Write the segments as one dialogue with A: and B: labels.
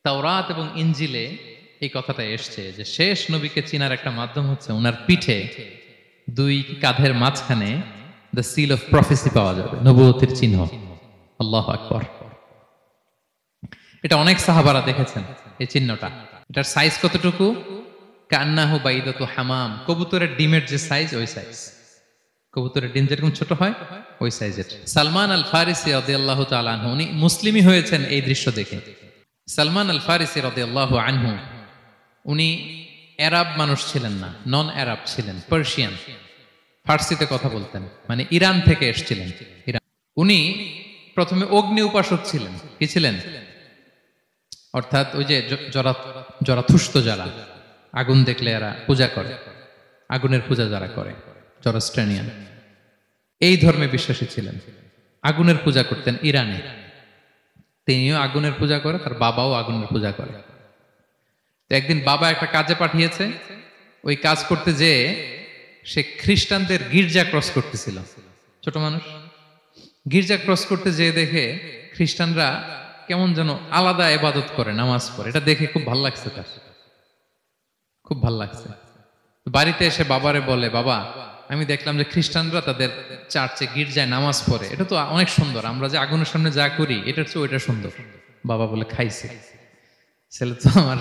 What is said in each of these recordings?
A: তাওরাত এবং ইনজিলে এই কথাটা এসছে যে শেষ নবীকে চিনার একটা মাধ্যম হচ্ছে ওনার পিঠে দুই কাঁধের মাঝখানে দ্য সিল অফ প্রফেসি পাওয়া যাবে, নবুয়তের চিহ্ন। আল্লাহু আকবার। এটা অনেক সাহাবারা দেখেছেন এই চিহ্নটা। এটার সাইজ কতটুকু? কান্নাহু বাইদাতু হামাম, কবুতরের ডিমের যে সাইজ ওই সাইজ। কবুতরের ডিম যেরকম ছোট হয় ওই সাইজের। সালমান আল ফারিসি রাদিয়াল্লাহু তাআলা আনহু উনি মুসলিমই হয়েছেন এই দৃশ্য দেখে। সালমান আল ফারিসি রাদিয়াল্লাহু আনহু উনি আরব মানুষ ছিলেন না, নন আরব ছিলেন, পার্সিয়ান, ফার্সিতে কথা বলতেন, মানে ইরান থেকে এসেছিলেন। ইরান। উনি প্রথমে অগ্নি উপাসক ছিলেন। কি ছিলেন? অর্থাৎ ওই যে জরাথুষ্ট যারা আগুন দেখলে এরা পূজা করে, আগুনের পূজা যারা করে, জরস্ট্রেনিয়ান, এই ধর্মে বিশ্বাসী ছিলেন। আগুনের পূজা করতেন ইরানে। তিনিও আগুনের পূজা করে, তার বাবাও আগুনের পূজা করে। তো একদিন বাবা একটা কাজে পাঠিয়েছে, ওই কাজ করতে যেয়ে সে খ্রিস্টানদের গির্জা ক্রস করতেছিল। ছোট মানুষ গির্জা ক্রস করতে যেয়ে দেখে খ্রিস্টানরা কেমন যেন আলাদা ইবাদত করে, নামাজ পড়ে। এটা দেখে খুব ভাল লাগছে, তার খুব ভাল লাগছে। বাড়িতে এসে বাবারে বলে, বাবা আমি দেখলাম যে খ্রিস্টানরা তাদের চার্চে গির্জায় নামাজ পড়ে, এটা তো অনেক সুন্দর, আমরা যে আগুনের সামনে যা করি এটার চেয়ে ওইটা সুন্দর। বাবা বলে, খাইছে, ছেলে তো আমার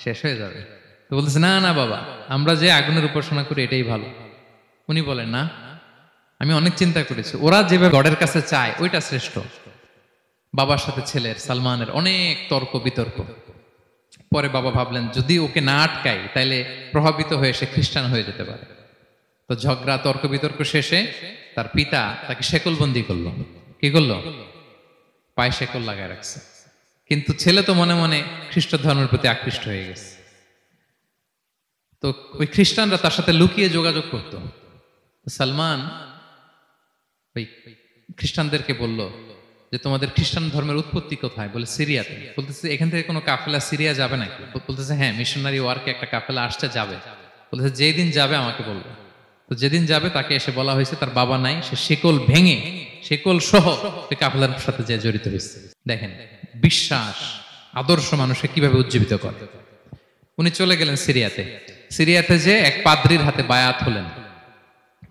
A: শেষ হয়ে যাবে। তো বলতেছে, না না বাবা, আমরা যে আগুনের উপাসনা করি এটাই ভালো। উনি বলেন, না, আমি অনেক চিন্তা করেছি, ওরা যেভাবে গডের কাছে চায় ওইটা শ্রেষ্ঠ। বাবার সাথে ছেলের, সালমানের অনেক তর্ক বিতর্ক। পরে বাবা ভাবলেন যদি ওকে না আটকাই তাইলে প্রভাবিত হয়ে সে খ্রিস্টান হয়ে যেতে পারে। তো ঝগড়া তর্ক বিতর্ক শেষে তার পিতা তাকে শেকলবন্দি করলো। কি করলো? পায়ে শেকল লাগায় রাখছে। কিন্তু ছেলে তো মনে মনে খ্রিস্ট ধর্মের প্রতি আকৃষ্ট হয়ে গেছে। তো ওই খ্রিস্টানরা তার সাথে লুকিয়ে যোগাযোগ করত। সালমান ওই খ্রিস্টানদেরকে বলল যে তোমাদের খ্রিস্টান ধর্মের উৎপত্তি কোথায়? বলে, সিরিয়াতে। বলতেছে, এখান থেকে কোনো কাফেলা সিরিয়া যাবে নাকি? বলতেছে, হ্যাঁ, মিশনারি ওয়ার্কে একটা কাফেলা আসতে যাবে। বলতেছে, যেদিন যাবে আমাকে বলবে। তো যেদিন যাবে তাকে এসে বলা হয়েছে তার বাবা নাই, সে শিকল ভেঙে, শিকল সহ ওই কাফেলার সাথে যে জড়িত হয়েছে। দেখেন বিশ্বাস, আদর্শ মানুষকে কিভাবে উজ্জীবিত করে। উনি চলে গেলেন সিরিয়াতে। সিরিয়াতে যে এক পাদ্রির হাতে বায়াত হলেন,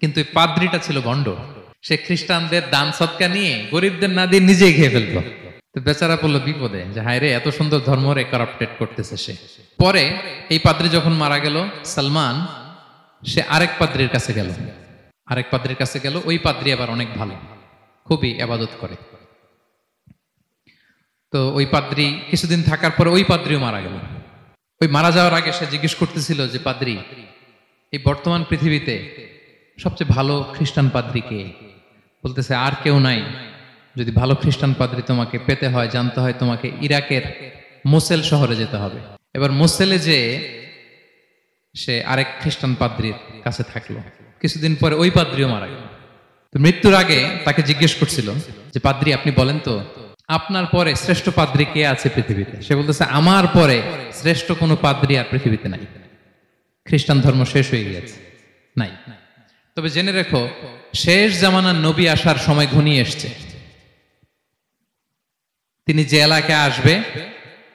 A: কিন্তু এই পাদ্রিটা ছিল ভণ্ড। সে খ্রিস্টানদের দান সদকা নিয়ে গরিবদের না দিয়ে নিজেই খেয়ে ফেলতো। তো বেচারা পড়লো বিপদে, যে হায় রে, এত সুন্দর ধর্ম রে কারাপ্টেড করতেছে সে। পরে এই পাদ্রি যখন মারা গেল, সালমান সে আরেক পাদ্রির কাছে গেল। আরেক পাদ্রির কাছে গেল। ওই পাদ্রি আবার অনেক ভালো, খুবই ইবাদত করে। তো ওই পাদ্রি কিছুদিন থাকার পরে ওই পাদ্রিও মারা গেল। ওই মারা যাওয়ার আগে সে জিজ্ঞেস করতেছিল যে, পাদ্রি, এই বর্তমান পৃথিবীতে সবচেয়ে ভালো খ্রিস্টান পাদ্রি কে? বলতেছে, আর কেউ নাই। যদি ভালো খ্রিস্টান পাদ্রি তোমাকে পেতে হয়, জানতে হয়, তোমাকে ইরাকের মোসেল শহরে যেতে হবে। এবার মোসেলে যে সে আরেক খ্রিস্টান পাদ্রির কাছে থাকলো। কিছুদিন পরে ওই পাদ্রিও মারা গেল। তো মৃত্যুর আগে তাকে জিজ্ঞেস করছিল যে, পাদ্রি আপনি বলেন তো, আপনার পরে শ্রেষ্ঠ পাদ্রি কে আছে পৃথিবীতে? সে বলতেছে, আমার পরে শ্রেষ্ঠ কোনো পাদ্রি আর পৃথিবীতে নাই। খ্রিস্টান ধর্ম শেষ হয়ে গিয়েছে, নাই। তবে জেনে রেখো, শেষ জামানার নবী আসার সময় ঘনিয়ে এসছে। তিনি যে এলাকায় আসবে,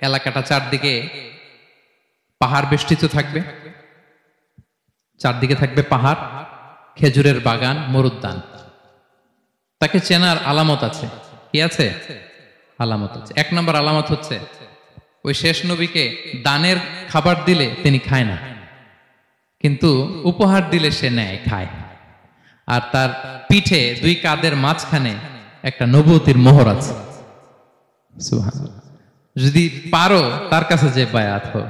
A: এলাকাটা চারদিকে পাহাড় বেষ্টিত থাকবে। চারদিকে থাকবে পাহাড়, খেজুরের বাগান, মরুদ্যান। তাকে চেনার আলামত আছে। কি আছে? আলামত আছে। এক নম্বর আলামত হচ্ছে, ওই শেষ নবীকে দানের খাবার দিলে তিনি খায় না, কিন্তু উপহার দিলে সে নেয়, খায়। আর তার পিঠে দুই কাঁধের মাঝখানে একটা নবুয়তির মোহর আছে। সুবহানাল্লাহ। যদি পারো তার কাছে যে বায়াত হও।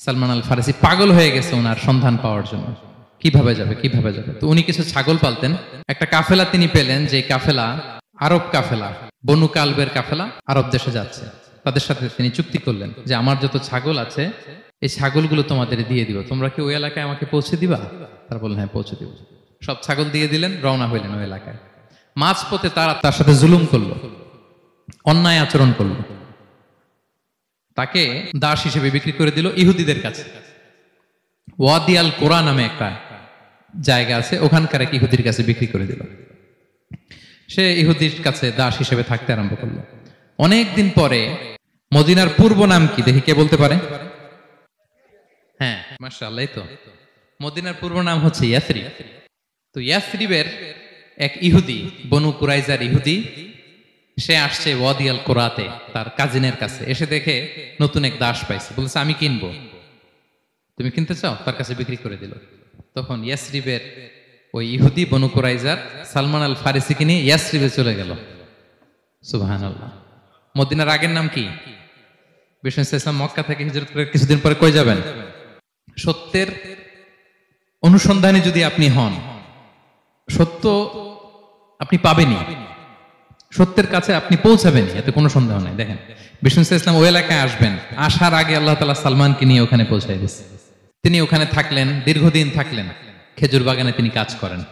A: সালমান আল ফারিসি পাগল হয়ে গেছে ওনার সন্ধান পাওয়ার জন্য। কিভাবে যাবে, কিভাবে যাবে? তো উনি কিছু ছাগল পালতেন। একটা কাফেলা তিনি পেলেন, যে কাফেলা আরব কাফেলা, বনু কালবের কাফেলা আরব দেশে যাচ্ছে। তাদের সাথে তিনি চুক্তি করলেন যে, আমার যত ছাগল আছে এই ছাগলগুলো তোমাদের দিয়ে দিব, তোমরা কি ওই এলাকায় আমাকে পৌঁছে দিবা? তারা বললেন, হ্যাঁ, পৌঁছে দিব। সব ছাগল দিয়ে দিলেন, রওনা হইলেন ওই এলাকায়। মাঝপথে তারা তার সাথে জুলুম করলো, অন্যায় আচরণ করলো। তাকে দাস হিসেবে বিক্রি করে দিল ইহুদিদের কাছে। ওয়াদি আল কোরা নামে একটা জায়গা আছে, ওখানকার এক ইহুদির কাছে বিক্রি করে দিল। সে ইহুদির কাছে দাস হিসেবে থাকতে আরম্ভ করলো। অনেকদিন পরে মদিনার পূর্ব নাম কি দেখি কে বলতে পারে? হ্যাঁ, মাশাআল্লাহ। এই তো মদিনার পূর্ব নাম হচ্ছে ইয়াসরিব। তো ইয়াসরিবের এক ইহুদি, বনু কুরাইজার ইহুদি, সে আসছে ওয়াদি আল কুরাতে তার কাজিনের কাছে। এসে দেখে নতুন এক দাস পাইছে, বলছে আমি কিনবো, তুমি কিনতে চাও? তার কাছে বিক্রি করে দিল। তখন ইয়াসরিবের ওই ইহুদি বনু কুরাইজার সালমান আল ফারিসিকে নিয়ে ইয়াসরিবে চলে গেল। সুবহানাল্লাহ। মদিনার আগের নাম কি? বিষ্ণু ইসলাম মক্কা থেকে হিজরত করে কিছুদিন পরে কই যাবেন? সত্যের অনুসন্ধানে যদি আপনি হন, সত্য আপনি পাবেনই, সত্যের কাছে আপনি পৌঁছাবেন, এতে কোনো সন্দেহ নাই। দেখেন বিষ্ণু ইসলাম ওই এলাকায় আসবেন, আসার আগে আল্লাহ তাআলা সালমানকে নিয়ে ওখানে পৌঁছায় দিয়েছে। তিনি ওখানে থাকলেন, দীর্ঘদিন থাকলেন, খেজুর বাগানে তিনি কাজ করেন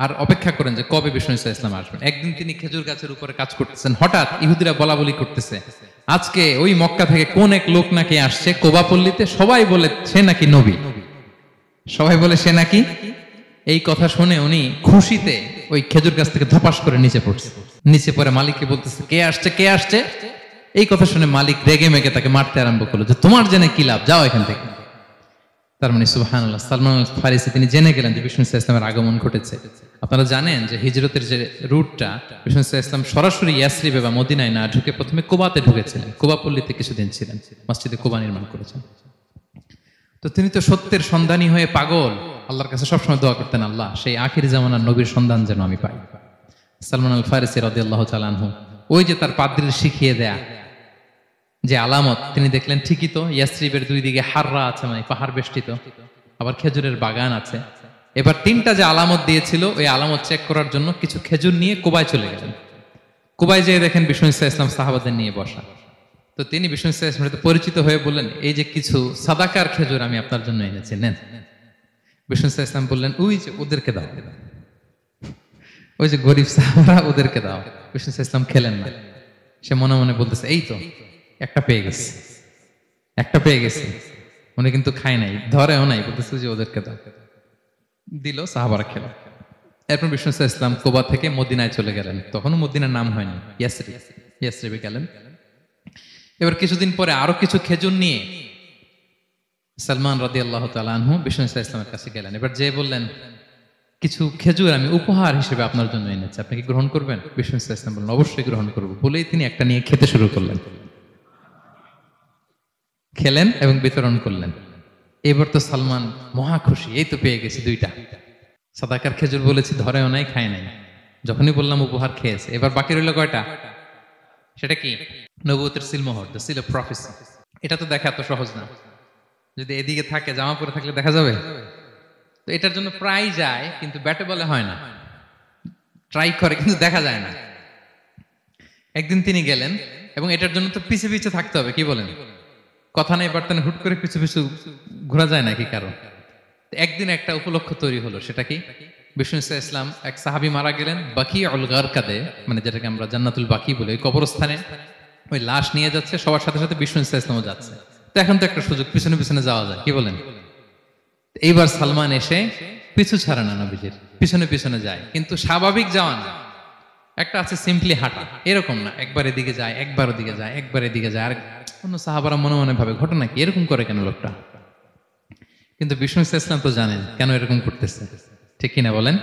A: আর অপেক্ষা করেন যে কবে বিষ্ণু ইসলাম আসবেন। একদিন তিনি খেজুর গাছের উপরে কাজ করতেছেন, হঠাৎ ইহুদিরা বলা বলি করতেছে আজকে ওই মক্কা থেকে কোন এক লোক নাকি আসছে কোবাপল্লীতে, সবাই বলে সে নাকি নবী, সবাই বলে সে নাকি। এই কথা শুনে উনি খুশিতে ওই খেজুর গাছ থেকে ধপাস করে নিচে পড়ছে। নিচে পড়ে মালিককে বলতেছে কে আসছে, কে আসছে। এই কথা শুনে মালিক রেগে মেগে তাকে মারতে আরম্ভ করলো যে তোমার জেনে কি লাভ, যাও এখান থেকে। তার মানে সুবহানাল্লাহ, সালমান আল ফারিসি তিনি জেনে গেলেন যে বিষ্ণু ইসলামের আগমন ঘটেছে। আপনারা জানেন যে হিজরতের যে রুটটা, বিষ্ণু ইসলাম সরাসরি ইয়াসরিবে বা মদিনায় না ঢুকে প্রথমে কুবাতে ঢুকেছিলেন, কুবাপল্লীতে কিছুদিন ছিলেন, মসজিদে কুবা নির্মাণ করেছেন। তো তিনি তো সত্যের সন্ধানী হয়ে পাগল, আল্লাহর কাছে সবসময় দোয়া করতেন, আল্লাহ সেই আখির জামানার নবীর সন্ধান যেন আমি পাই। সালমান আল ফারিসি রাদিয়াল্লাহু তাআলা আনহু ওই যে তার পাদ্রীর শিখিয়ে দেয়া যে আলামত, তিনি দেখলেন ঠিকই তো ইয়াসরিবের দুই দিকে হাররা আছে, মানে পাহাড় বেষ্টিত, আবার খেজুরের বাগান আছে। এবার তিনটা যে আলামত দিয়েছিল ওই আলামত চেক করার জন্য কিছু খেজুর নিয়ে কুবায় চলে গেলেন। কুবায় যেয়ে দেখেন বিষ্ণু ইসলাম সাহাবাদের নিয়ে বসা। তো তিনি বিষ্ণু ইসলামের সাথে পরিচিত হয়ে বললেন এই যে কিছু সাদাকার খেজুর আমি আপনার জন্য এনেছি, নেন। বিষ্ণু ইসলাম বললেন ওই যে ওদেরকে দাও, ওই যে গরিব সাহাবারা ওদেরকে দাও। বিষ্ণু ইসলাম খেলেন না, সে মনে মনে বলতেছে এই তো একটা পেয়ে গেছে, একটা পেয়ে গেছে। উনি কিন্তু খায় নাই, ধরেও নাই, বলতেছে যে ওদেরকে দাও। দিল, সাহাবারা খেল। এরপর বিষ্ণু ইসলাম কুবা থেকে মদিনায় চলে গেলেন। তখনও মদিনার নাম হয়নি, ইয়াসরিব, ইয়াসরিবে গেলেন। এবার কিছুদিন পরে আরো কিছু খেজুর নিয়ে সালমান রাদিয়াল্লাহু তাআলা আনহু বিষ্ণু ইসলামের কাছে গেলেন। এবার যে বললেন কিছু খেজুর আমি উপহার হিসেবে আপনার জন্য এনেছি, আপনি কি গ্রহণ করবেন? বিষ্ণু ইসলাম বললেন অবশ্যই গ্রহণ করবো। বলেই তিনি একটা নিয়ে খেতে শুরু করলেন, খেলেন এবং বিতরণ করলেন। এবার তো সালমান মহা খুশি, এই তো পেয়ে গেছি দুইটা সাদাকার খেজুর, বলেছি ধরেও নাই, খায় নাই। যখনই বললাম উপহার খেয়েছে। এবার বাকি রইল কয়টা? সেটা কি? নবুয়তের সিলমোহর, দ্য সিল অফ প্রফেসি। এটা তো দেখা এত সহজ না, যদি এদিকে থাকে, জামা পরে থাকলে দেখা যাবে। তো এটার জন্য প্রায় যায়, কিন্তু ব্যাটে বলে হয় না, ট্রাই করে কিন্তু দেখা যায় না। একদিন তিনি গেলেন এবং এটার জন্য তো পিছে পিছে থাকতে হবে, কি বলেন? কথা নেই বার্তা নেই, হুট করে পিছু পিছু ঘোরা যায় নাকি কারো? একদিন একটা উপলক্ষ তৈরি হলো, সেটা কি? বিষ্ণু ইসলাম এক সাহাবী মারা গেলেন বাকি উল গারকাদে, মানে যেটাকে আমরা জান্নাতুল বাকি বলি, ওই কবরস্থানে ওই লাশ নিয়ে যাচ্ছে, সবার সাথে সাথে বিষ্ণু ইসলামও যাচ্ছে। তো এখন তো একটা সুযোগ, পিছনে পিছনে যাওয়া যায়, কি বলেন? এইবার সালমান এসে পিছু ছাড়ে না, নবীজির পিছনে পিছনে যায়, কিন্তু স্বাভাবিক যাওয়া না, একটা আছে সিম্পলি হাঁটা, এরকম না, একবার এদিকে যায়, একবার ওদিকে যায়, একবার এদিকে যায়। আর অন্য সাহাবারা মনে মনে ভাবে ঘটনা কি, এরকম করে কেন লোকটা? কিন্তু বিষ্ণু ইসলাম তো জানেন কেন এরকম করতেছে, ঠিক কিনা বলেন?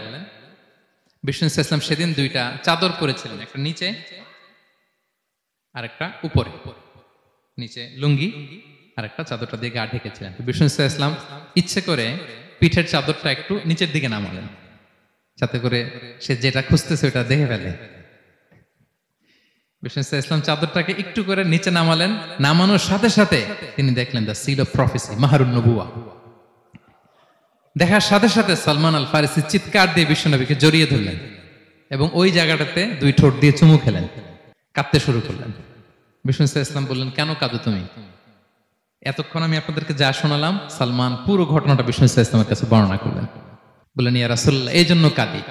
A: বিষ্ণু ইসলাম সেদিন দুইটা চাদর পরেছিলেন, একটা নিচে আর একটা উপরে, নিচে লুঙ্গি আর একটা চাদরটা দিয়ে গা ঢেকেছিলেন। বিষ্ণু ইসলাম ইচ্ছে করে পিঠের চাদরটা একটু নিচের দিকে নামালেন, যাতে করে সে যেটা খুঁজতেছে ওটা দেখে ফেলে। বিষ্ণু ইসলাম চাদরটাকে একটু করে নিচে নামালেন, নামানোর সাথে সাথে তিনি দেখলেন দ্য সিল অফ প্রফেসি, মাহরুন নবুয়া। দেখার সাথে সাথে সালমান আল ফারিসি চিৎকার দিয়ে বিশ্বনবীকে জড়িয়ে ধরলেন এবং ওই জায়গাটাতে দুই ঠোঁট দিয়ে চুমু খেলেন, কাঁদতে শুরু করলেন। বিষ্ণু ইসলাম বললেন কেন কাঁদো তুমি? এতক্ষণ আমি আপনাদেরকে যা শোনালাম, সালমান পুরো ঘটনাটা বিষ্ণু ইসলামের কাছে বর্ণনা করলেন। বললেন ইয়া রাসূলুল্লাহ, এই জন্য কাঁদি